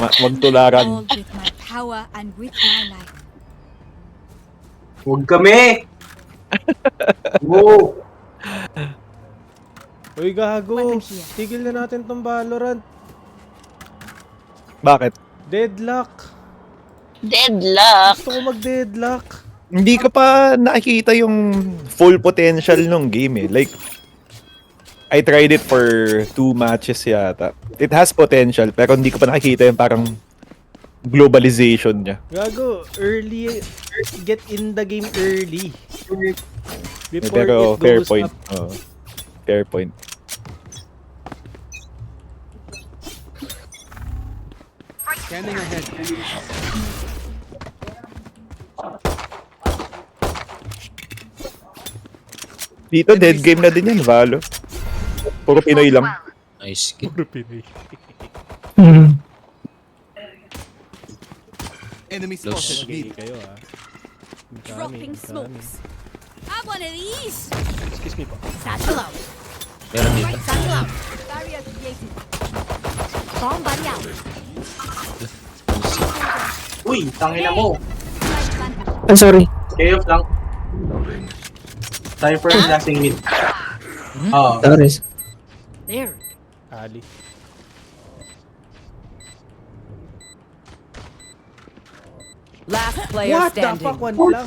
magtularan. All with my power and with my life. Huwag kami! Wow! Uy, gago. Weapon here. Tigil na natin tong Valorant. Bakit? Deadlock. Deadlock. Gusto ko mag-deadlock. Hindi ka pa nakikita yung full potential ng game eh. Like, I tried it for 2 matches yata. It has potential, pero hindi ko pa nakikita yung parang globalization niya. Gago, early. Get in the game early. Before Pero it fair goes point. up. Oo. Fair point. Scanning ahead. Dito, dead game na din yan, Valo. Puro Pinoy lang. Nice kill. Puro Pinoy. Enemy Close. spotted. Okay Mid. kayo ah. Ang dami, Dropping ang dami. smokes. Have one of these. Excuse me po. Satchel out. Meron dito. Satchel out. Barrier created. Bomb body out. Uy, tangina mo! Light planted. I'm sorry. Chaos lang. Time for lasting mid. Oo. Sorry. There. Ali. Last player What the standing. fuck? One lang.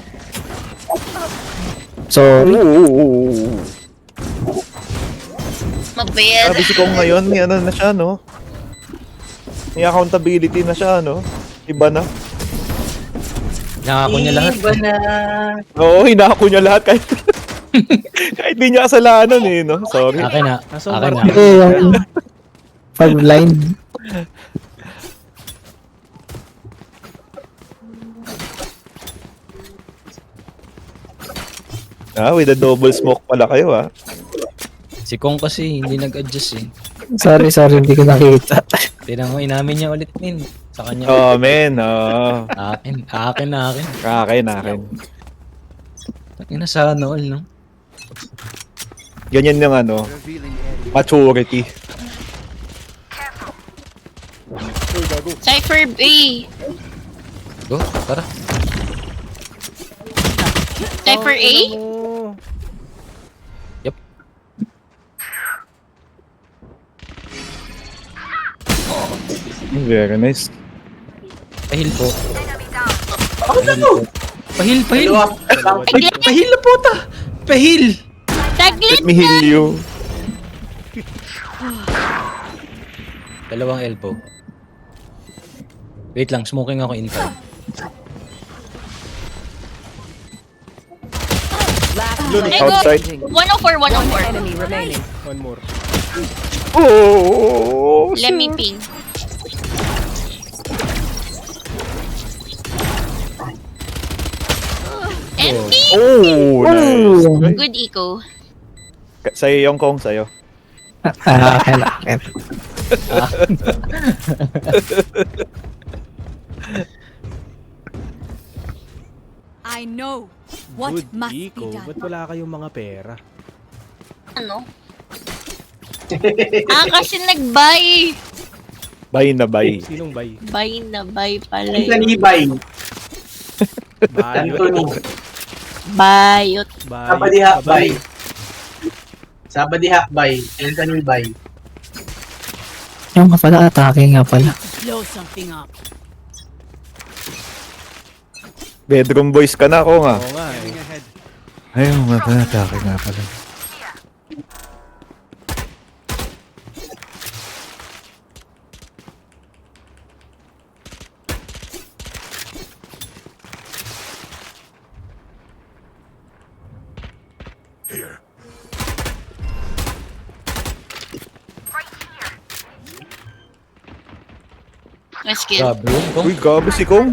Sorry. Mabait. Sabi si Kong ngayon, may ano na siya, no? May accountability na siya, no? Iba na. Nakako niya lahat. Iba na. Oo, hinako niya lahat kahit kahit di niya kasalanan eh, no? Sorry. Akin na. Nasa Akin na. market. Eh, yung pag-blind. Ah, with a double smoke pala kayo, ah. Si Kong kasi hindi nag-adjust eh. Sorry, hindi ko nakita. Tignan mo, inamin niya ulit min. Sa kanya. Oh, man. Oh. Akin. Akin. Akin. Ina sana all, no? Ganyan yung ano, Revealing area. maturity. Cypher B. Go, tara. Cypher A. Oh. Very nice. Pahil po. Ano? Pahil. Dalawa. Pahil na puta! Pahil! Saglit. Let me heal you. Dalawang elbow. Wait lang, smoking ako inside. Last Ay, player go. Outside. standing. 104, One 104. enemy remaining. One more. Oh! Let me ping. MP. Oh, nice. Good eco. Sa'yo yung Kong, sa'yo. Akin. I know what Good must eco. be Ba't done. wala kayong mga pera? Ano? Kasi nag-buy. Bye na bye. Sinong bay? Buy na buy pala Anthony yun. Bay. Bayot. Anthony. Bayot. Sabadiha Bay. Sabadiha Bay. Anthony Bay. Yung nga pala, atake nga pala. Blow something up. Bedroom boys ka na, Kong, ah. Oo nga eh. Scanning ahead. Ayun, matake nga pala. Nice kill. Grabe yun, Kong. Uy, gabi si Kong.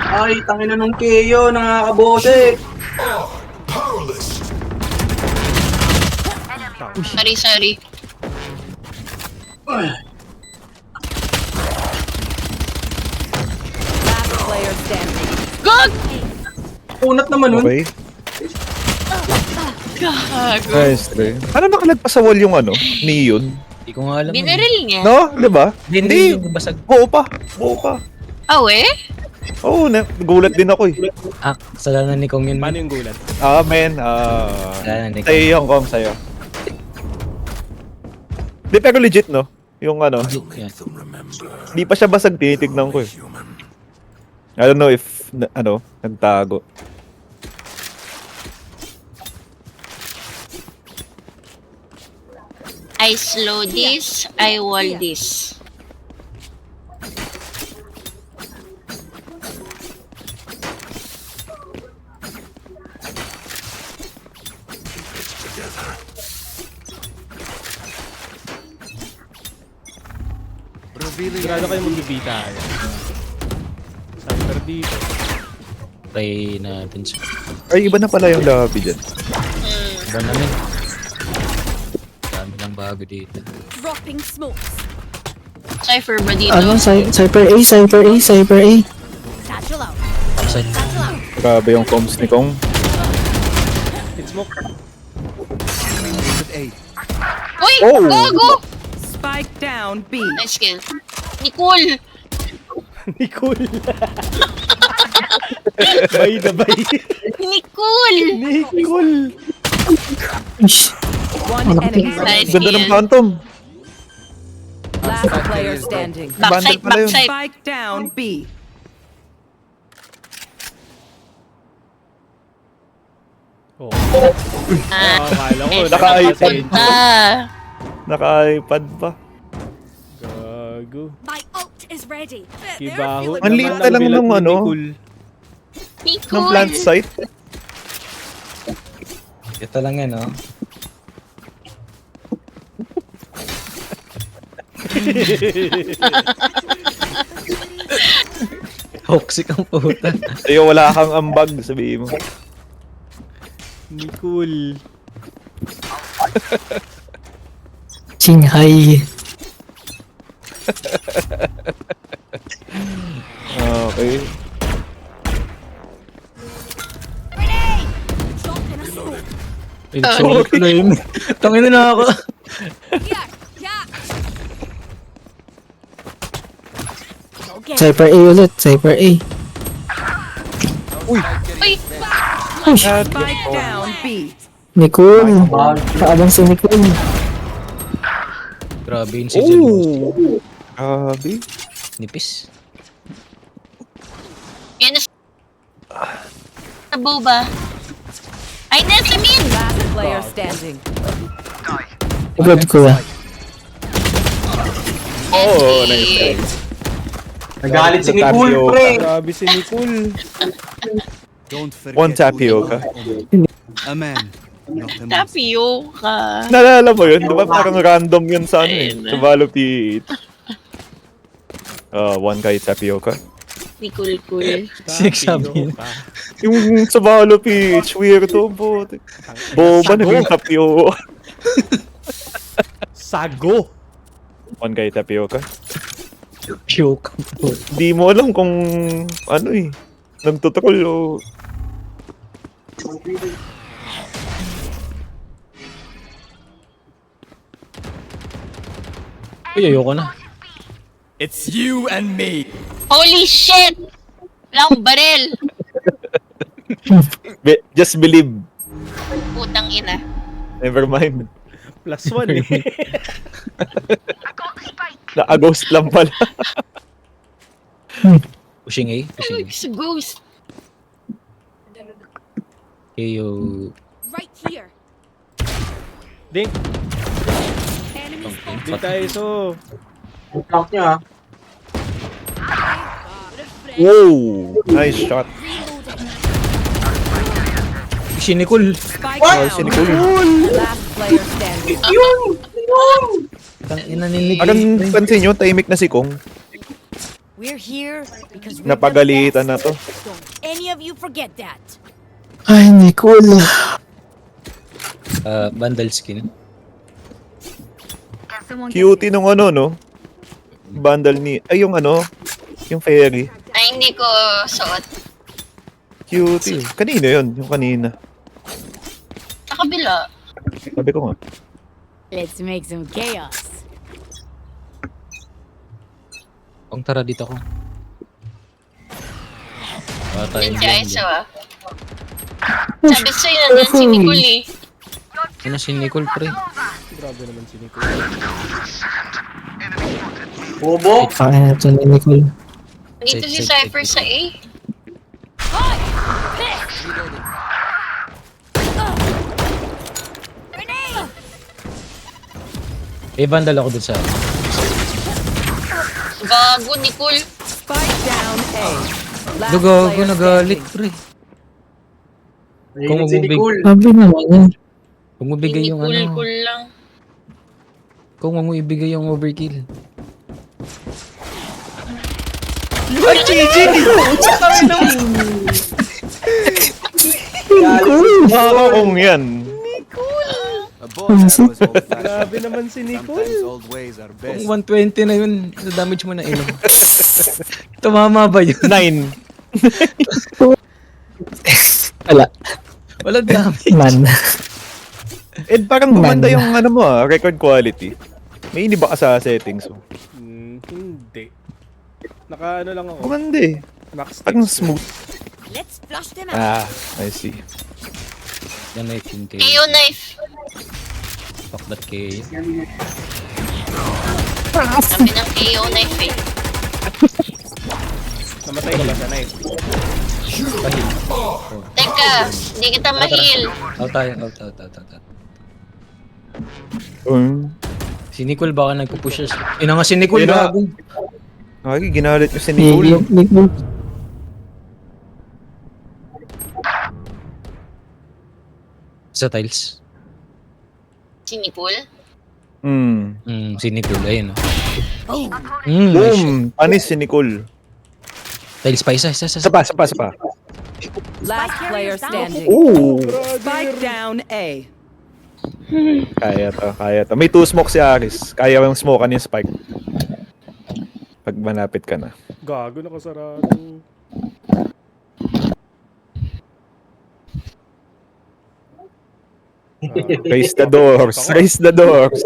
Ay, tangina nung Keo. Nakakabose. Sorry. Last player standing. Gog! Unat naman nun. Okay. Gago. Nice, Trey. Ano nakalagpas sa wall yung ano? Neon? Hindi ko nga alam. Binaril niya. No? Diba? Hindi, hindi basag. Buo pa. Buo pa. Ah, we? Oo, nagulat din ako eh. Ah, kasalanan ni Kong yun. Paano yung gulat? Men. Kasalanan ni Kong. Sa'yo yung Kong, sa'yo. Di, pero legit, no? Yung ano, Yan. hindi pa siya basag, tinitignan ko eh. I don't know if, nagtago. I slow this, I wall this. Revealing Sigurado kayo magbibita. Cypher dito. Try natin siya. Ay, iba na pala yung lobby dyan. Iba namin. Dami lang bago dito. Dropping smokes. Cypher ba dito? Ano, Cypher A, Cypher A, Cypher A. Satchel out. Outside. Satchel out. Grabe yung comms ni Kong. It's smoke. with A. Uy! Oh! Gago! Spike down B. Nice kill. Nicole! Nicole. Bay na bay. Nicole! Nicole. Ish. One enemy remaining. Nice Ganda ng kill. phantom. Last player standing. Backside, Bundle pala yun. backside. Spike down B. Oh, Ah, akala ko. eto naka-iPad. punta. Naka-iPad pa. Gago. My ult is ready. Kibaho. Ang liit naman na lang bilat nung ni ano. Nicole. Nicole! Ng plant site. Ito lang yan, oh. Toxic ang puta. Sa'yo wala kang ambag, sabihin mo. Nicole. Qinghai. Okay. Grenade! Drop in a smoke. Ay, sorry ko na yun. Tangin na ako. Here. Yeah. Okay. Cypher A ulit, Cypher A. Uy! Spike down B. Nicole. Kaabang si Nicole. Grabe yun si Jen. Grabe. Nipis. Yan na sa boba. Ay, nasa mid! Last player standing. Good ko ah. Oh, nice. Nagalit si Tapioca. Nicole, pre. Grabe si Nicole. Don't forget One who you tapioca. are. A man, not a monster. Tapioca. Nalala mo yun? Di ba parang random yun sa ano eh? Sa Valo PH. One kay tapioca. Nicole cool. Six sabi yun. Yung sa Valo PH, weirdo po. Boba naging tapioca. Sago. One kay tapioca. Joke. Di mo alam kung ano eh. Nagtutrol o... Uy, ayoko na. Holy shit! Wala akong baril. Just believe. Putang ina. Never mind. +1 eh. Na-ghost lang pala. Pushing A. Pushing A. It's a ghost. KO. Right here. Dink. Enemy spotted. Dink tayo so. Ang flank niya, ha. Whoa! Nice shot. Si Nicole. Spike Si down. Nicole. Last player standing. Tangina ni Nicole. Parang pansin nyo, tahimik na si Kong. We're here because we're Napagalitan na to. Don't any of you forget that. Ay, Nicole. Bundle skin. Cutie nung ano, no? Bundle ni... Ay, yung ano? Yung fairy. Ay, hindi ko suot. Cutie. Kanina yun. Yung kanina. Sa kabila. Sabi ko nga. Let's make some chaos. Kung tara dito ko. Bata Yan yung si dyan, Aiso dyan. ah. Sabi sa'yo nandiyan si Nicole eh. Ano si Nicole, pre? Grabe naman si Nicole. Bobo. Kaya na ito ni Nicole. Dito si Safe, safe, Cypher safe. sa A. Eh, vandal ako dun sa... Gago, Nicole. Spike down A. Last Dugo, player nagalit, standing. pre. Kung Ayun si bumibig- Nicole. Sabi naman yan. Kung mabigay yung Nicole ano... cool lang. Kung mo ibigay yung overkill. Ay, GG! Oo, yan. A bow and arrow is old fashioned. Grabe naman si Nicole. Sometimes old ways are best. Kung 120 na yun, sa damage mo na ilong. Tumama ba yun? 9. Wala. Walang damage. Man. Eh, parang gumanda Man. yung ano mo record quality. May iniba ka sa settings mo. Hindi. Naka ano lang ako. Gumanda eh. Max Parang text. smooth. Let's flush them out. Ah, I see. Yan na yung KO. KO knife. Fuck that KO. Sabi ng KO knife eh. Namatay ka ba sa knife? Teka, hindi kita ma-heal. Out tayo, out. Si Nicole baka nagpupush siya. Ina nga si Nicole Yun na. bago. Ay, ginalit ko si Nicole. Nicole. Sa tiles. Si Nicole. Hmm. Si Nicole, ayun o. Boom! Panis si Nicole. Tiles pa, isa. Sapa. Last player standing. Ooh! Spike down A. Kaya to. May 2 smoke si Aris. Kaya yung smokean yung spike. Pag malapit ka na. Gago, nakasarado. Raise the doors. Raise the doors.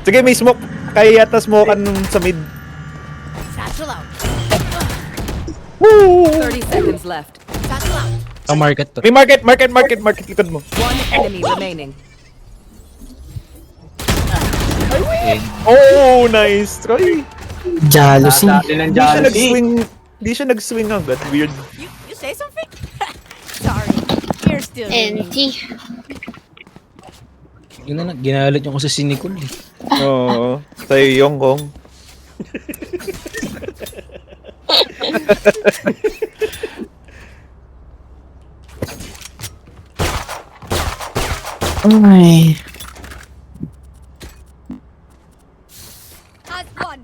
Sige, may smoke. Kaya yata smokean sa mid. Satchel out. 30 seconds left. Satchel out. Sa market to. May market. Likod mo. One enemy remaining. Oh, nice try. Jealousy. Dati ng jealousy. Hindi siya nag-swing agad. Weird. You say something? Sorry. You're still learning. NT. Yun na, ginalit yung kasi si Nicole eh. Oo. Sa'yo yung kong. Ay. Has one.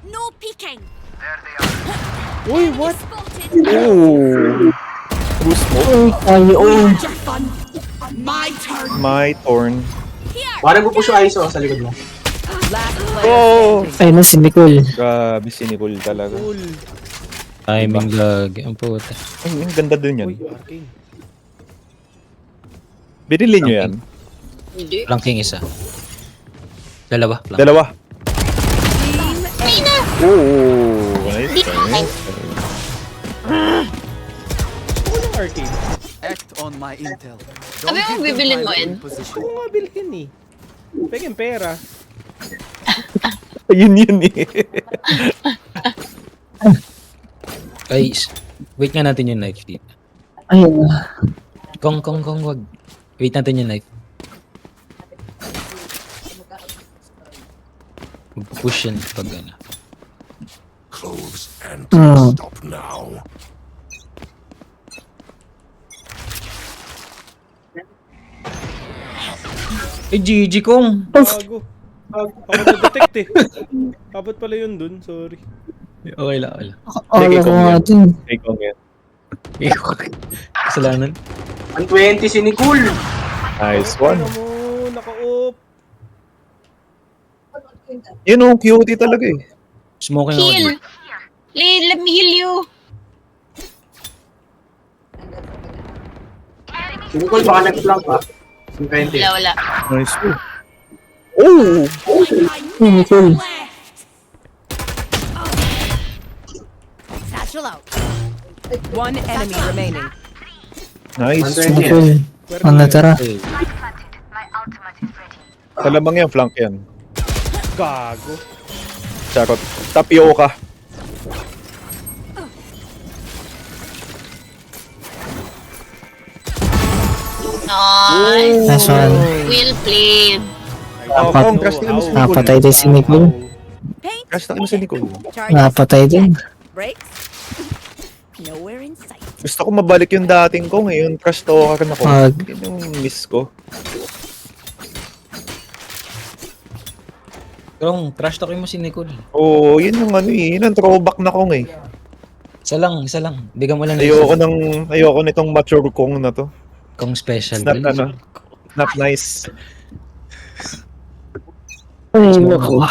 No peeking. Uy, what? Spotted. Ooh. True smoke. Ay, oh. My turn. Here. Parang pupush yung ISO sa likod mo. Last player Oh! standing. Ay na si Nicole. Grabe si Nicole talaga. Cool. Timing lag. Ang puta. Ay, ang ganda din yan. Uy, arcane. Binili nyo yan. Hindi. Flanking isa. Dalawa. Flank. Dalawa. Ay na! Oh, nice. Unang arcane. Act on my intel. Sabi mo, give them bibilin time mo, to Ed? reposition. Ano nga bilhin eh? Pegeng pera. Yun eh. Guys, wait nga natin yung knife dito. Ayun. Kong, wag. Wait natin yung knife. Mag-push yan pag ano. Eh, GG kong. Bago. Ako na-detect eh. Abot pala yun dun, sorry. Okay lang. Akala ko nga din. Ay, kong yan. Kasalanan. 120 si Nicole. Nice one. Ano mo, naka-off. Yun oh, cutie talaga eh. Smoking ako Heal! dito. Let me heal you! Si Nicole baka nag-flank pa. 20. Wala. Nice. Oh! Nicole. Satchel out. One enemy remaining. Nice. Nicole. Ang natara. Salamang yan, flank yan. Gago. Charot. Tapioca. Nice. Nice one. Well played. Kong, crush na mo si Nicole. Napatay din si Nicole. Paint. Crush na mo si Nicole. Charges. Napatay din. Brakes. Nowhere in sight. Gusto ko mabalik yung dating ko ngayon. Crush talker na ko. Pag- Yun yung miss ko. Kung trash talkin mo si Nicole. Oo, yun yung ano eh. Yun ang throwback na kong eh. Isa lang. Bigyan mo lang Ayoko nitong mature kong na to. Kung special. It's not ano. Not nice. Ay, naku.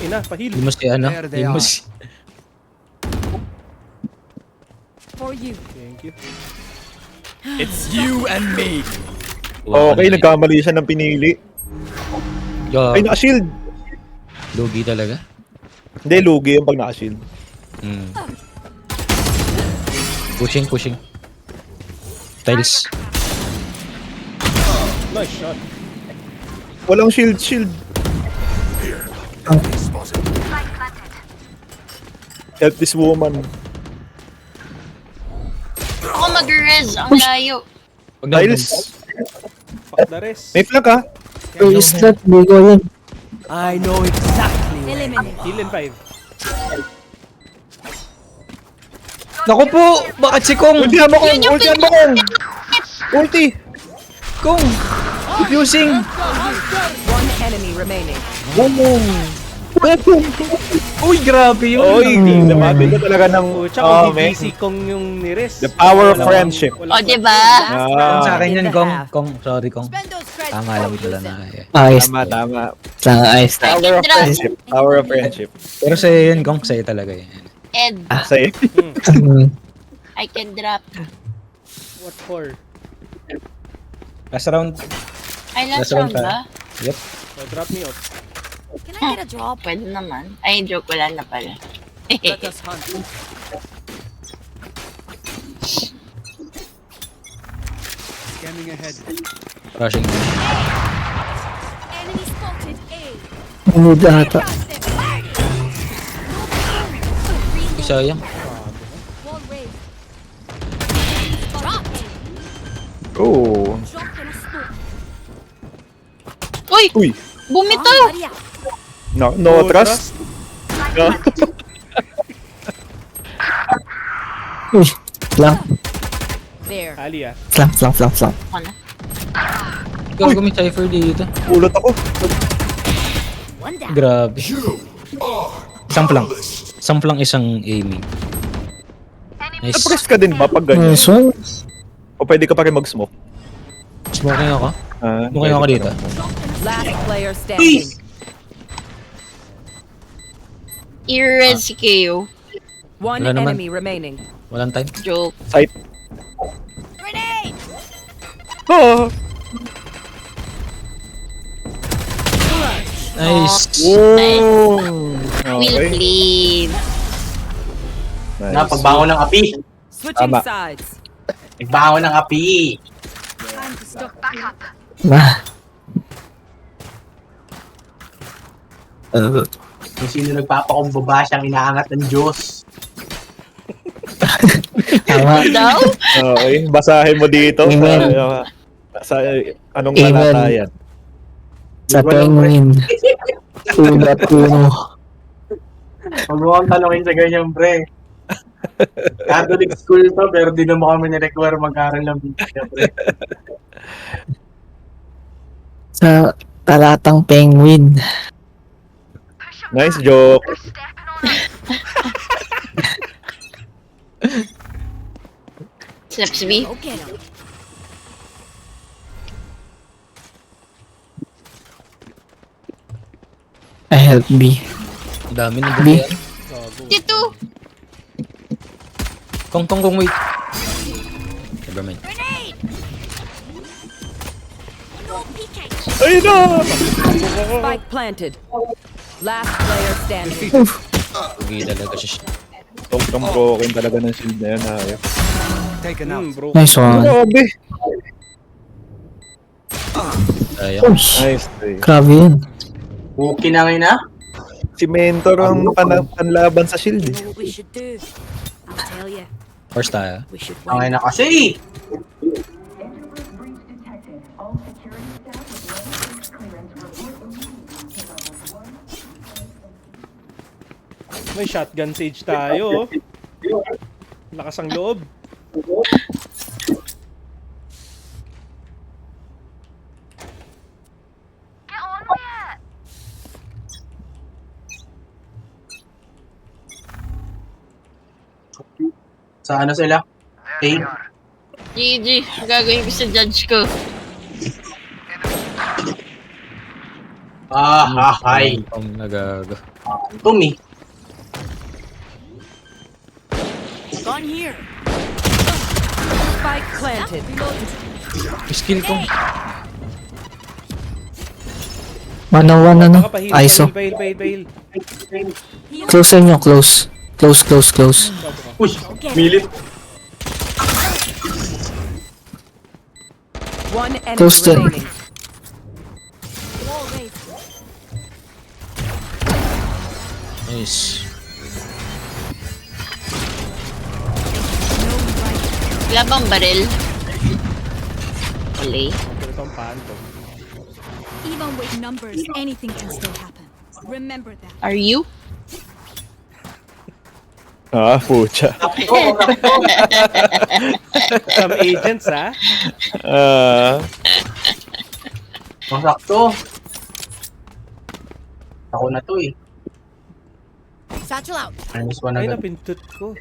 Ina, pahil. Hindi mo si ano? There they Hindi mo are. si... For you. Thank you. It's you and me. Okay, nagkamali siya ng pinili. Yo, Ay, naka-shield. lugi talaga. Hindi, lugi yung pag naka-shield. Hmm. Pushing. Tiles. Nice shot. Walang shield. Help this woman. Ako mag-res. Ang layo. Pag na- Tiles. Fuck the rest. May flank ha? Ay, slot. Bigo yan. I know exactly. Eliminate. Kill in 5. Naku po! Bakit si Kong? Ultihan mo kong! Ultihan mo kong! Ulti! Kong! Diffusing! One enemy remaining. Uy, grabe yun! Oy, namabi ko talaga ng... Oh, tsaka Oh, kung man. BBC kong yung nires. The power of friendship. O, diba? Kung sa Ah, akin yun, In the Kong. half. Kong, sorry, Kong. Spend those credits. Tama lang pala na. Eh. Ayos. tama. Lang, ayos na. Power of friendship. Power of friendship. Pero sa'yo yun, Kong. Sa'yo talaga yun. Ed, Say. I can drop. What for? Last round. Ay, last Last round round ba? Yep. Oh, drop me off. Can I get a drop? Pwede naman. Ay, joke, wala na pala. Let us hunt. Scanning ahead. Rushing. Enemy spotted A. Mood ata. Isa yan. Wall raised. Dropped. Oh. Dropped in a smoke. Uy! Uy. Bumito! Maria. No trust. No. Uy. Lang. There. Ali ah. Lang. Ako na. Ikaw kami Cypher dito. Ulot ako. One down. Grabe. Samplang isang aiming. Nice. Napress ka din ba pag ganyan? Nice one. O pwede ka pa rin mag-smoke? Smoking ako. Ah, Smoking ako pwede dito. Last player standing. I-res si KO. One Wala naman. enemy remaining. Walang time. Joke. Sight. Grenade. Oh. Nice. Oh. Well Okay. played. Nice. Na, pagbangon ng api. Switching Tama. sides. Pagbangon ng api. Time to stock back up. Kung sino nagpapakumbaba siyang inaangat ng Diyos. Tama. Daw? Okay, basahin mo dito. Amen. Sa anong Amen. talatayan? Sa penguin. 2.1. Huwag mo kang talongin sa ganyan, pre. Catholic school to, pero di naman kami nirequire mag-aral ng Biblia, pre. Sa talatang penguin. Nice joke. Snaps B. Go get 'em. I help B. Ang dami na B. buhay. Dito. Kong, wait. Never mind. Ayun na! Spike planted. Last player standing. Pugi talaga siya. Sobrang broken talaga ng shield na yan. Ayun. Taken out. Bro. Nice one. Grabe! Sayang. Uy, Nice day. grabe yun. Buki na ngayon na. Si Mentor ang panlaban sa shield eh. What we should do? I'll tell you. First tayo. We should Ang na kasi. May shotgun sage tayo. Lakas ang loob. Sa ano sila? Hey. GG. Gagawin ko sa judge ko. Hay. Ang nagaga. Tumi. Gone here. Spike planted. Skill ko. 101 ano? Baka pahil, ISO. pahil. Close sa inyo, close. Close. Uy, milit. One enemy Close din. remaining. Wall raised. Nice. Wala bang baril? Wala. Ito ang phantom. Even with numbers, anything can still happen. Remember that. Are you? Ah, pucha. Some agents, ha? Masakto. Ako na to eh. Satchel out. Minus one Ay, agad. napindot ko.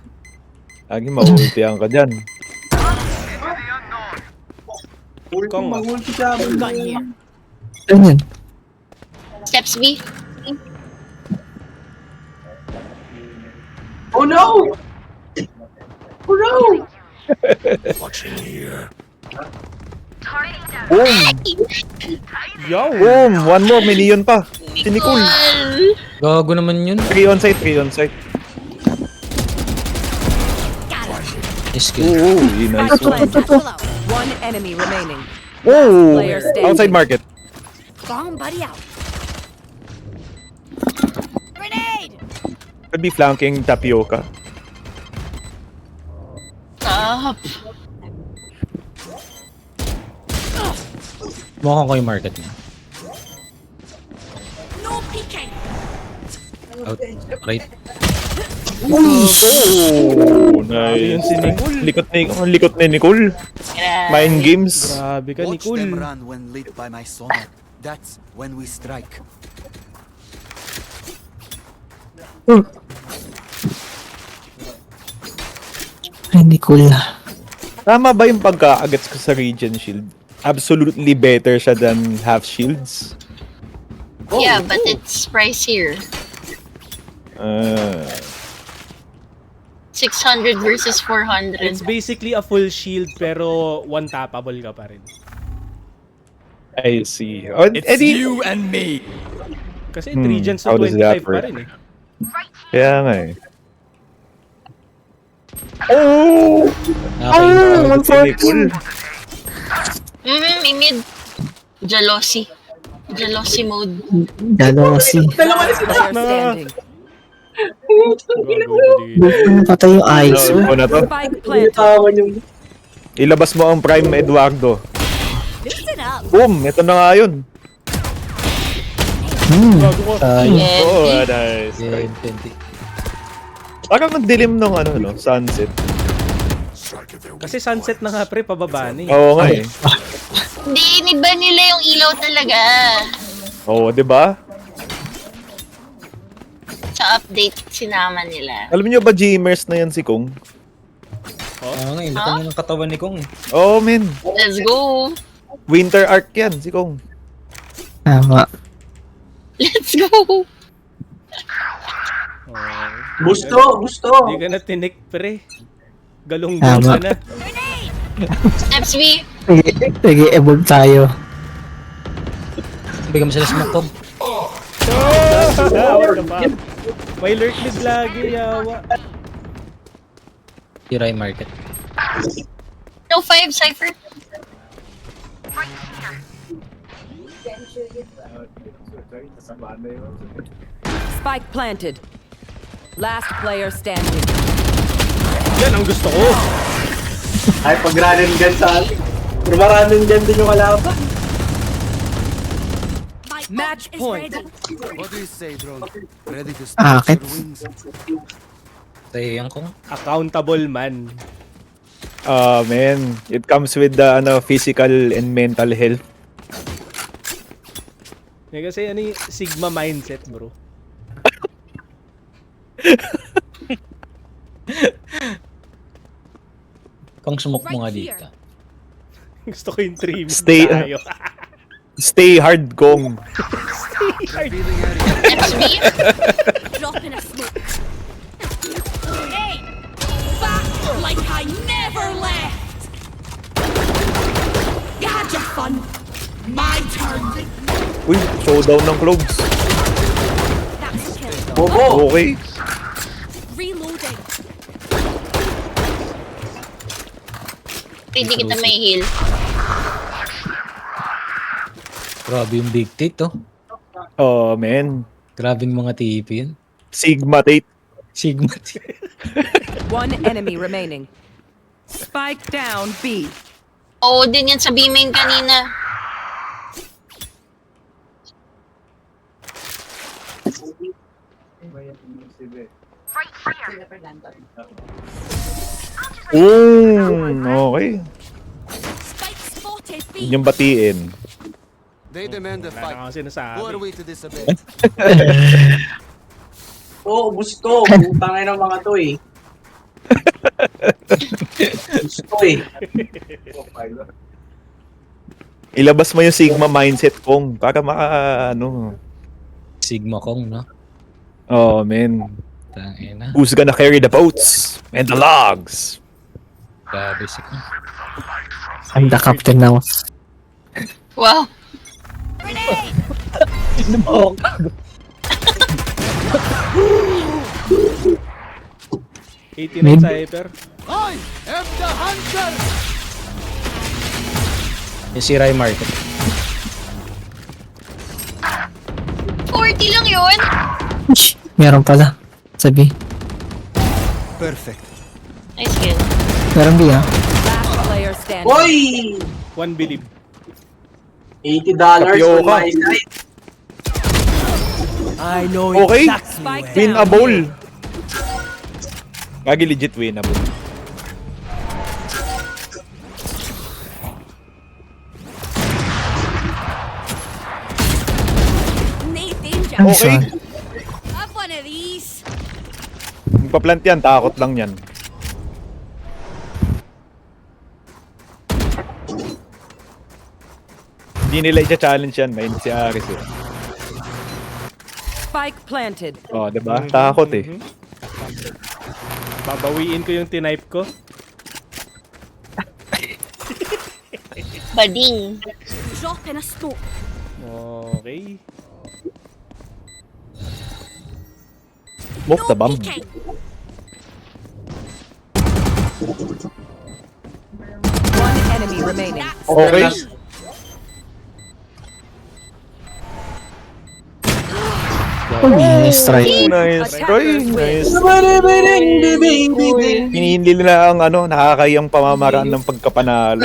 Lagi maultihan ka dyan. Kong, ah. Mag-ulti siya. Gone here. Ano yun? Steps B? Oh no! Oh no! Boom! Yo! Boom! One more, may neon pa. Si Nicole. Gago naman yun. 3 on site, 3 on site. Skill. Oo, nice one. Satchel out. One enemy remaining. Oh! Player standing. Outside market. Gone, buddy out. Grenade! Could be flanking Tapioca. Stop. Mukhang ko yung market niya. No peeking. Out. Right. Oh, nice. Likot ni Nicole. Mind games. Grabe ka, Watch Nicole. them run when lit by my sonar. That's when we strike. Ay, Nicole. Tama ba yung pagka-agets ko sa Regen Shield? Absolutely better siya than half shields. Yeah, but it's pricier. 600 versus 400. It's basically a full shield pero one tappable ka pa rin. I see. Oh, It's edi, you and me. Kasi 3 gens how to does that 25 pa work? rin eh. kaya nga eh. Oh! Nakakain Si Nicole. Mid. Jealousy. Jealousy mode. Dalawa kasi. Player standing. Patay yung ISO. Ano na to? Spike planted. Tawan yung... Ilabas mo ang Prime Eduardo. Listen up. Boom! Ito na nga yun. tayo. Oh, nice. 20. Parang ang dilim ng ano, no? Sunset. Kasi sunset na nga pre, pababa na eh. Oo nga eh. Hindi, iniba nila yung ilaw talaga. Oo, di ba? Sa update, sinama nila. Alam niyo ba Gmers na yan si Kong? Oo nga, iba niya ng katawan ni Kong eh. Oo, men. Let's go. Winter Arc yan, si Kong. Tama. Let's go. Gusto. Hindi ka na tinik, pre. Galong-galong Tama. ka na. Steps B. Sige, evolve tayo. Bigyan mo sila smoke ko. What the fuck? May lurk mid lagi, yawa. Tira yung market. No 5, Cypher. Spike planted. Last player standing. Yan ang gusto ko. Ay, pag run and gun sa akin. Pero maraming gun din yung kalaban. My Match ult is point. ready. What do you say, drone? Ready to stretch Akit. your wings? Tayo yung kung. Accountable man. Man, it comes with the physical and mental health. Kasi ano yung Sigma mindset, bro. Kung smoke mo nga Right here. dito. Gusto ko yung 3 mid Stay- tayo. Stay hard, Kong. Revealing area. Steps B. Drop in a smoke. Hey! Back like I never left! You had your fun. My turn. Uy, showdown ng Cloves. That's a kill. Bobo. Okay. Reloading. Hindi kita may heal. Grabe yung big tit, oh. Oh, man. Grabe yung mga TP yun. Sigma Tate. Sigma tit. One enemy remaining. Spike down B. Oo din yan sa B-main kanina. Okay. Spike spotted. B. Yun yung batiin. They demand a Wala fight. na akong sinasabi. Who are we to disobey? Oo, gusto. Putangin ng mga to eh. Gusto eh. Ilabas mo yung Sigma mindset, Kong, para Sigma Kong, no? Oh, man. Tangina. Who's gonna carry the boats and the logs? Grabe si Kong. I'm the captain now. Wow. 89 Mid. Cypher. I am the hunter! Yung sira yung market. 40 lang yun. Shh, meron pala. Sabi. Perfect. Nice kill. Meron ba Last player standing. Hoy! One believe. $80 Tapioca. on my side. Okay. Spike Win a down. bowl. Gagi legit winnable. Nate danger. Nice Okay. one. Have one of these. Magpa-plant yan, takot lang yan. Hindi nila i-challenge yan, main si Aris eh. Spike planted. Oh, diba? Takot eh. Babawiin ko yung tinipe ko. Bading. Drop in a smoke. Okay. Smoke the bomb. peeking. One enemy remaining. Okay. Nice try. Nice try. Nice. Baby. Hinihindi nila ang nakakayang pamamaraan ng pagkapanalo.